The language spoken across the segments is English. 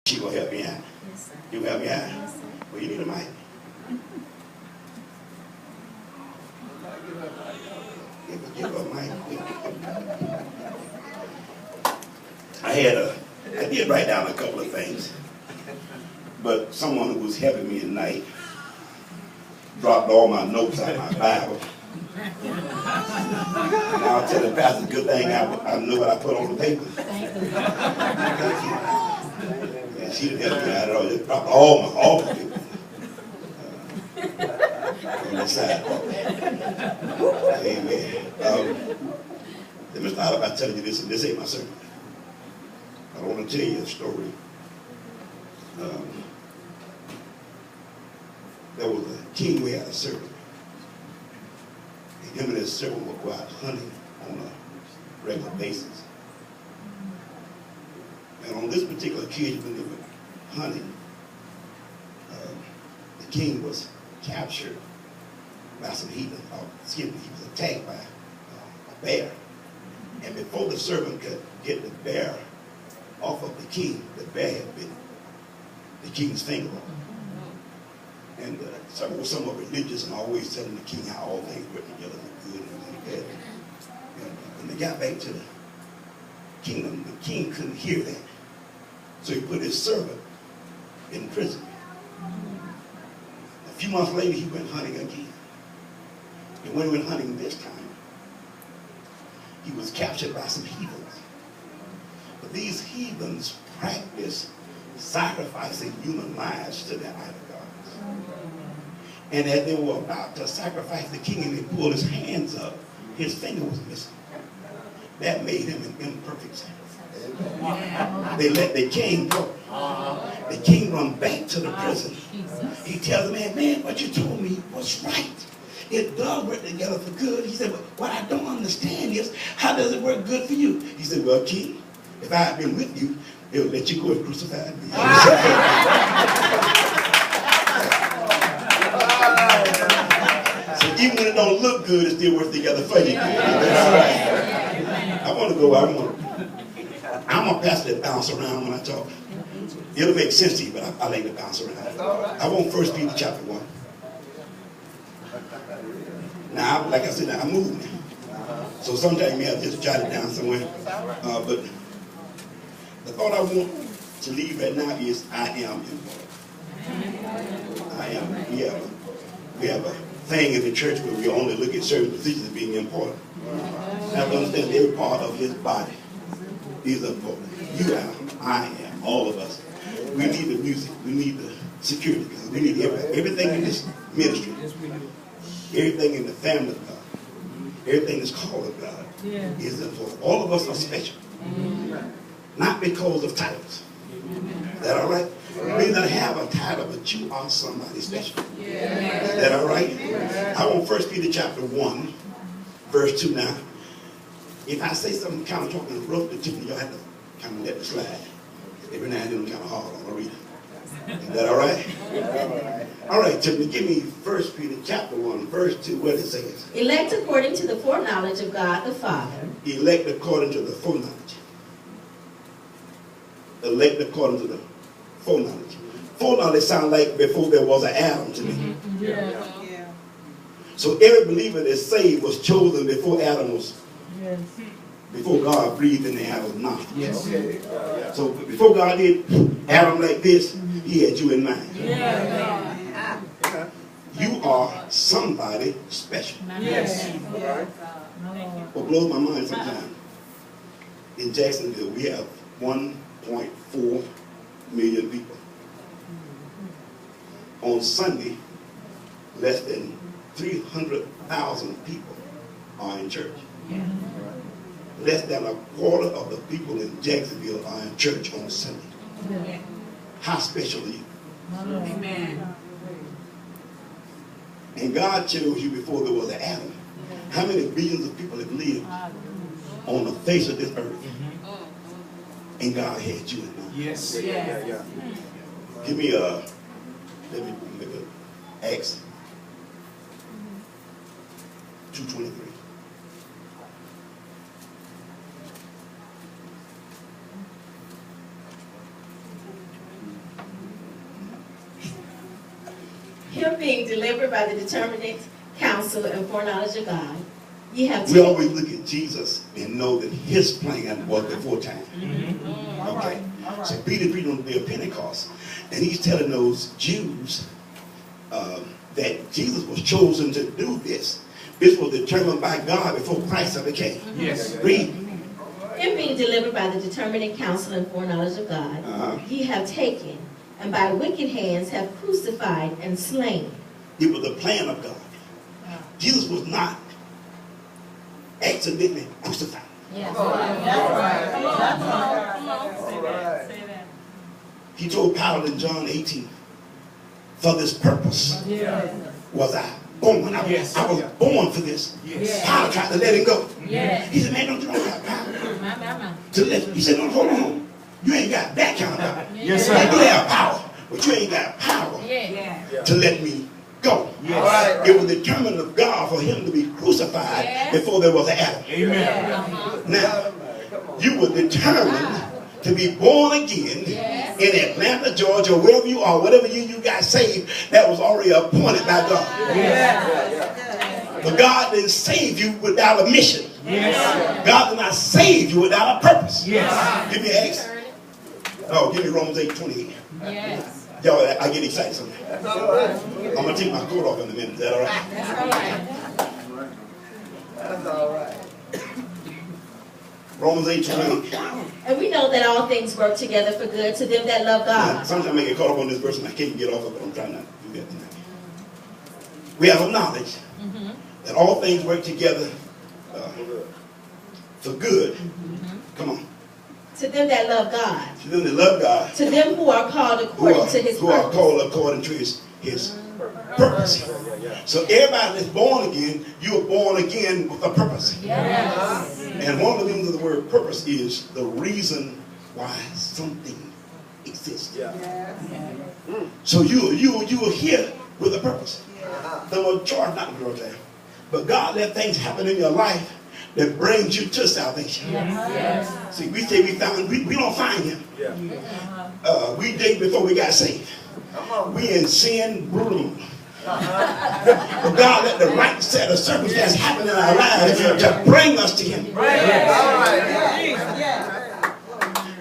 She gonna help me out. Yes, sir. You gonna help me out? Yes, sir. Well, you need a mic. Give her a mic. I did write down a couple of things, but someone who was helping me at night dropped all my notes out of my Bible. And I'll tell the pastor, good thing I know what I put on the paper. And she didn't help me out at all. Just dropped all my paper on the side. Amen. Let me start by telling you this, and this ain't my sermon. I want to tell you a story. There was a king who had a servant. And him and his servant would go out hunting on a regular basis. And on this particular occasion, when they were hunting, the king was captured by some heathen. He was attacked by a bear. And before the servant could get the bear off of the king, the bear had bit the king's finger off. And the servant was somewhat religious and always telling the king how all things work together for good and bad. And when they got back to the kingdom, the king couldn't hear that. So he put his servant in prison. A few months later, he went hunting again. And when he went hunting this time, he was captured by some heathens. But these heathens practiced sacrificing human lives to their idol gods. And as they were about to sacrifice the king and they pulled his hands up, his finger was missing. That made him an imperfect sacrifice. They let the king go. The king run back to the prison. He tells the man, what you told me was right. It does work together for good. He said, but what I don't understand is, how does it work good for you? He said, well, king, if I had been with you, they would let you go and crucify me. So even when it don't look good, it still works together for you. I want to go, I'm a pastor that bounce around when I talk. It'll make sense to you, but I like to bounce around. I want 1 Peter chapter 1. Now, like I said, I'm moving. So sometimes you may have to just jot it down somewhere. But the thought I want to leave right now is, I am important. I am. We have a thing in the church where we only look at certain positions as being important. You have to understand every part of his body is important. You am, I am, all of us. We need the music. We need the security. We need everything in this ministry. Everything in the family of God, everything that's called of God is important. All of us are special. Not because of titles. Is that all right? You may not have a title, but you are somebody special. Is that all right? I want 1 Peter chapter 1, verse 2 now. If I say something kind of talking rough to Tiffany, you'll have to kind of let it slide. Every now and then I'm kind of hard on the reader. Is that all right? All right, Tiffany, give me 1 Peter chapter 1, verse 2, what it says. Elect according to the foreknowledge of God the Father. Elect according to the foreknowledge. Elect according to the foreknowledge. Foreknowledge sounds like before there was an Adam to me. So every believer that's saved was chosen before Adam was, before God breathed in the Adam's nostrils. So before God did Adam like this, he had you in mind. You are somebody special. What blows my mind sometimes, in Jacksonville, we have 1.4 million people. On Sunday, less than 300,000 people are in church. Less than a quarter of the people in Jacksonville are in church on Sunday. How special are you? Amen. And God chose you before there was an Adam. How many billions of people have lived on the face of this earth? And God had you in mind. Yes. Give me let me make a Acts 2:23. Him being delivered by the determinate counsel and foreknowledge of God, ye have We taken. always look at Jesus and know that his plan was before time. Okay. So Peter preached on the day of Pentecost, and he's telling those Jews that Jesus was chosen to do this. This was determined by God before Christ ever came. Yes. Read. Him being delivered by the determinate counsel and foreknowledge of God, ye have taken, and by wicked hands have crucified and slain. It was the plan of God. Jesus was not accidentally crucified. Yes. He told Pilate in John 18, for this purpose was I born. I was born for this. Pilate tried to let him go. He said, man, don't you have power to let him? He said, no, hold on. You ain't got that kind of power. Yes, sir. You have power, but you ain't got power to let me go. It was determined of God for him to be crucified before there was an Adam. Amen. Now, you were determined to be born again in Atlanta, Georgia, wherever you are, whatever year you got saved, that was already appointed by God. But God didn't save you without a mission. God did not save you without a purpose. Give me an X. Oh, give me Romans 8:28. Y'all, I get excited sometimes. I'm going to take my coat off in a minute. Is that all right? That's all right. Romans 8:28. And we know that all things work together for good to them that love God. Sometimes I get caught up on this verse and I can't get off of it, but I'm trying not to do that tonight. We have a knowledge that all things work together for good. Come on. To them that love God. To them that love God. To them who are called according to his who are purpose. called according to his purpose. So everybody that's born again, you are born again with a purpose. And one of the meanings of the word purpose is the reason why something exists. So you are here with a purpose. The majority, not the majority, but God let things happen in your life that brings you to salvation. See, we say we don't find him. We did before we got saved. We in sin brutal. But God let the right set of circumstances happen in our lives to bring us to him.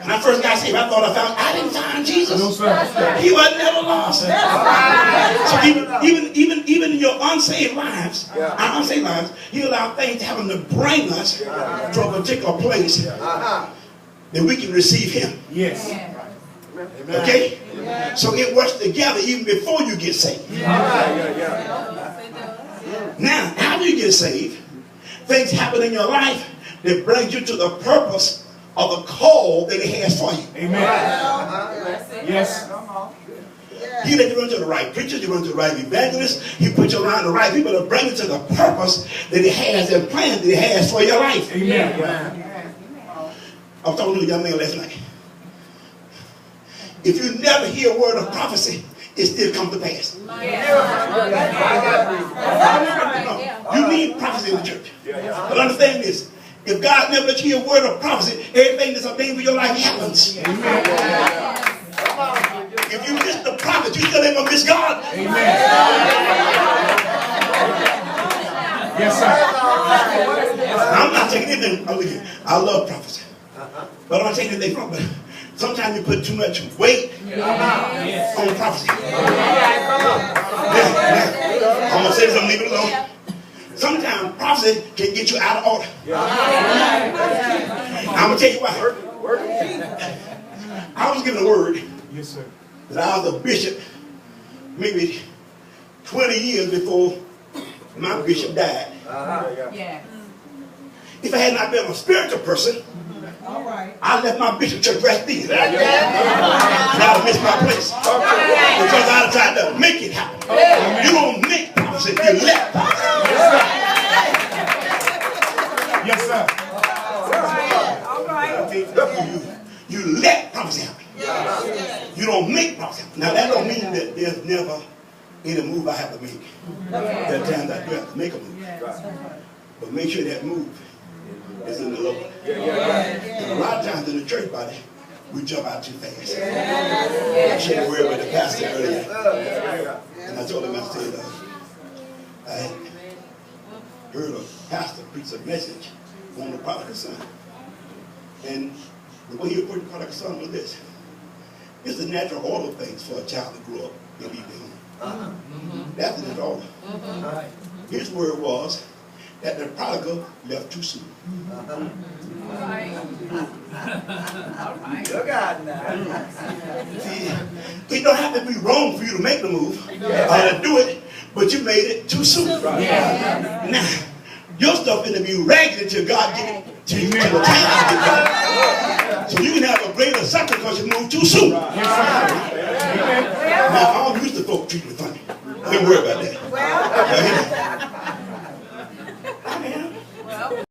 When I first got saved, I didn't find Jesus. No, sir. He was never lost. So even in your unsaved lives, our unsaved lives, he allowed things to happen to bring us to a particular place that we can receive him. Yes. Okay? So it works together even before you get saved. Now, after you get saved, things happen in your life that brings you to the purpose of the call that he has for you. Amen. Yes. He let you run to the right preachers, you run to the right evangelists, he put you around the right people to bring you to the purpose that he has and plan that he has for your life. Amen. I was talking to a young man last night. If you never hear a word of prophecy, it still comes to pass. You need prophecy in the church. But understand this. If God never lets you hear a word of prophecy, everything that's ordained for your life happens. If you miss the prophet, you still ain't going to miss God. Yes, sir. I'm not taking anything. I love prophecy. But I'm not taking anything from it. Sometimes you put too much weight on prophecy. I'm going to say something, leave it alone. Sometimes prophecy can get you out of order. I'm going to tell you why. I was given a word that I was a bishop maybe 20 years before my bishop died. If I had not been a spiritual person, I left my bishop church right then. And I would miss my place. Because I tried to make it happen. You don't make prophecy, you let prophecy. Yes, sir. You let prophecy happen. You don't make prophecy happen. Now that don't mean that there's never any move I have to make. There are times I do have to make a move. But make sure that move is in the Lord. And a lot of times in the church body, we jump out too fast. I shared a word with the pastor earlier. And I told him, I said, I heard a pastor preach a message on the prodigal son. And the way he approached the prodigal son was this. It's the natural order of things for a child to grow up and be young. That's the natural order. His word was that the prodigal left too soon. Look out now. See, it don't have to be wrong for you to make the move or to do it, but you made it too soon. Now, your stuff is to be ragged until God get it to you till the time get right. So you can have a greater something because you moved too soon. Now, I don't used to folk treat me funny. Don't worry about that.